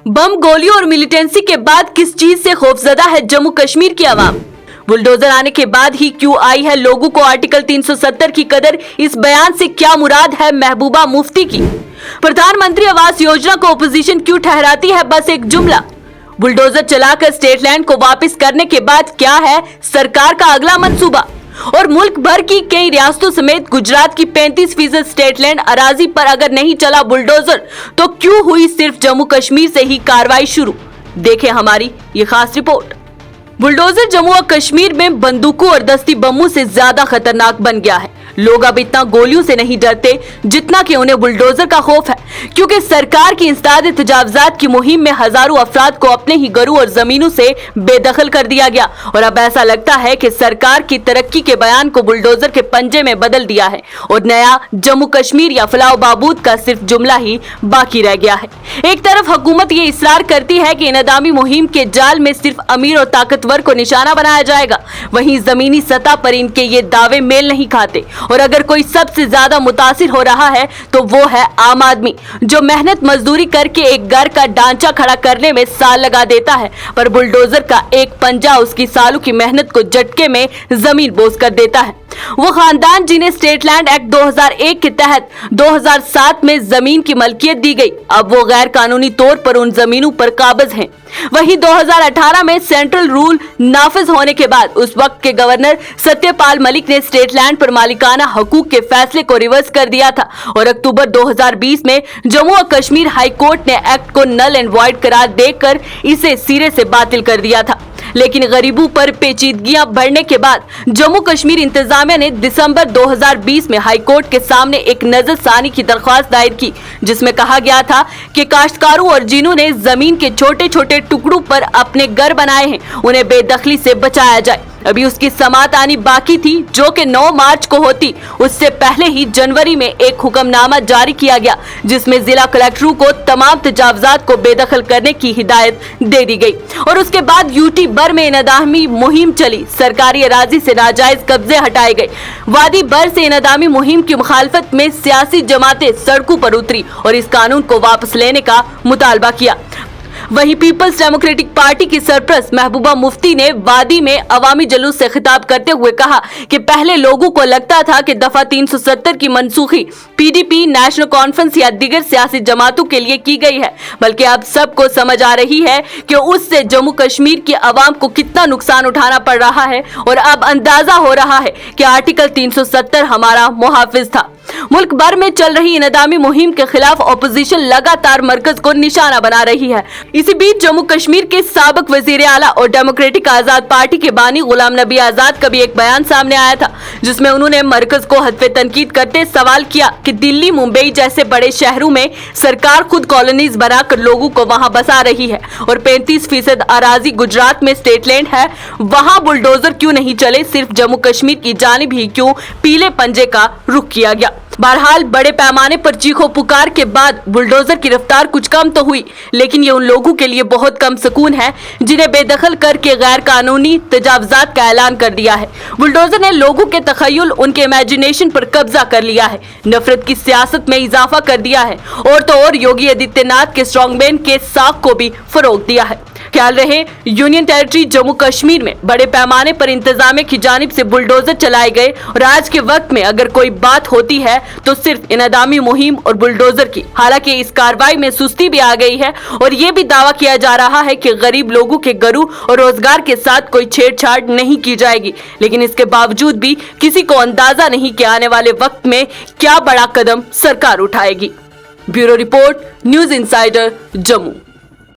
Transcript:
बम, गोलियों और मिलिटेंसी के बाद किस चीज से खौफजदा है जम्मू कश्मीर की आवाम? बुलडोजर आने के बाद ही क्यों आई है लोगों को आर्टिकल 370 की कदर? इस बयान से क्या मुराद है महबूबा मुफ्ती की? प्रधानमंत्री आवास योजना को अपोजिशन क्यों ठहराती है बस एक जुमला? बुलडोजर चलाकर स्टेट लैंड को वापस करने के बाद क्या है सरकार का अगला मंसूबा? और मुल्क भर की कई रियासतों समेत गुजरात की 35% स्टेट लैंड अराजी पर अगर नहीं चला बुलडोजर तो क्यों हुई सिर्फ जम्मू कश्मीर से ही कार्रवाई शुरू? देखें हमारी ये खास रिपोर्ट। बुलडोजर जम्मू और कश्मीर में बंदूकों और दस्ती बमों से ज्यादा खतरनाक बन गया है। लोग अब इतना गोलियों से नहीं डरते जितना कि उन्हें बुलडोजर का खौफ है, क्योंकि सरकार की इंसदाद तजावजात की मुहिम में हजारों अफराद को अपने ही घरों और जमीनों से बेदखल कर दिया गया और अब ऐसा लगता है कि सरकार की तरक्की के बयान को बुलडोजर के पंजे में बदल दिया है और नया जम्मू कश्मीर या फलाह बहबूद का सिर्फ जुमला ही बाकी रह गया है। एक तरफ हुकूमत ये इसरार करती है कि इनदामी मुहिम के जाल में सिर्फ अमीर और ताकतवर को निशाना बनाया जाएगा, वहीं जमीनी सतह पर इनके ये दावे मेल नहीं खाते और अगर कोई सबसे ज्यादा मुतासिर हो रहा है तो वो है आम आदमी, जो मेहनत मजदूरी करके एक घर का ढांचा खड़ा करने में साल लगा देता है, पर बुलडोजर का एक पंजा उसकी सालों की मेहनत को झटके में जमीन बोझ कर देता है। वो खानदान जिन्हें स्टेट लैंड एक्ट 2001 के तहत 2007 में जमीन की मलकियत दी गई, अब वो गैर कानूनी तौर पर उन जमीनों पर काबिज हैं। वहीं 2018 में सेंट्रल रूल नाफिज होने के बाद उस वक्त के गवर्नर सत्यपाल मलिक ने स्टेट लैंड पर मालिकाना हकूक के फैसले को रिवर्स कर दिया था और अक्टूबर 2020 में जम्मू और कश्मीर हाई कोर्ट ने एक्ट को नल एंड वॉइड करार देकर इसे सिरे से बातिल कर दिया था। लेकिन गरीबों पर पेचीदगियां बढ़ने के बाद जम्मू कश्मीर इंतजामिया ने दिसंबर 2020 में हाई कोर्ट के सामने एक नजरसानी की दरख्वास्त दायर की, जिसमें कहा गया था कि काश्तकारों और जिन्होंने जमीन के छोटे छोटे टुकड़ों पर अपने घर बनाए हैं उन्हें बेदखली से बचाया जाए। अभी उसकी समाअत आनी बाकी थी जो कि 9 मार्च को होती। उससे पहले ही जनवरी में एक हुक्मनामा जारी किया गया जिसमें जिला कलेक्टरों को तमाम तजावजात को बेदखल करने की हिदायत दे दी गई और उसके बाद यूटी भर में इनदामी मुहिम चली। सरकारी अराजी से नाजायज कब्जे हटाए गए। वादी भर से इनदामी मुहिम की मुखालफत में सियासी जमातें सड़कों पर उतरी और इस कानून को वापस लेने का मुतालबा किया। वहीं पीपल्स डेमोक्रेटिक पार्टी की सरप्रस्त महबूबा मुफ्ती ने वादी में अवामी जुलूस से खिताब करते हुए कहा कि पहले लोगों को लगता था कि दफा 370 की मनसूखी पीडीपी, नेशनल कॉन्फ्रेंस या दीगर सियासी जमातों के लिए की गई है, बल्कि अब सबको समझ आ रही है कि उससे जम्मू कश्मीर की आवाम को कितना नुकसान उठाना पड़ रहा है और अब अंदाजा हो रहा है कि आर्टिकल 370 हमारा मुहाफिज था। मुल्क भर में चल रही इनदामी मुहिम के खिलाफ अपोजिशन लगातार मरकज को निशाना बना रही है। इसी बीच जम्मू कश्मीर के साबिक वजीर आला और डेमोक्रेटिक आजाद पार्टी के बानी गुलाम नबी आजाद का भी एक बयान सामने आया था, जिसमें उन्होंने मरकज को हत्वे तनकीद करते सवाल किया कि दिल्ली, मुंबई जैसे बड़े शहरों में सरकार खुद कॉलोनीज बनाकर लोगों को वहां बसा रही है और 35% अराजी गुजरात में स्टेट लैंड है, वहां बुलडोजर क्यों नहीं चले? सिर्फ जम्मू कश्मीर की जानिब ही क्यों पीले पंजे का रुख किया गया? बहरहाल बड़े पैमाने पर चीखों पुकार के बाद बुलडोजर की रफ्तार कुछ कम तो हुई, लेकिन ये उन लोगों के लिए बहुत कम सुकून है जिन्हें बेदखल करके गैर कानूनी तजावजात का ऐलान कर दिया है। बुलडोजर ने लोगों के तखय्युल, उनके इमेजिनेशन पर कब्जा कर लिया है, नफरत की सियासत में इजाफा कर दिया है और तो और योगी आदित्यनाथ के स्ट्रॉन्गमैन के साख को भी फरोग दिया है। ख्याल रहे, यूनियन टेरिटरी जम्मू कश्मीर में बड़े पैमाने पर इंतजामिया की जानिब से बुलडोजर चलाए गए और आज के वक्त में अगर कोई बात होती है तो सिर्फ इनदामी मुहिम और बुलडोजर की। हालांकि इस कार्रवाई में सुस्ती भी आ गई है और ये भी दावा किया जा रहा है कि गरीब लोगों के घरों और रोजगार के साथ कोई छेड़छाड़ नहीं की जाएगी, लेकिन इसके बावजूद भी किसी को अंदाजा नहीं कि आने वाले वक्त में क्या बड़ा कदम सरकार उठाएगी। Bureau report, news insider, Jammu.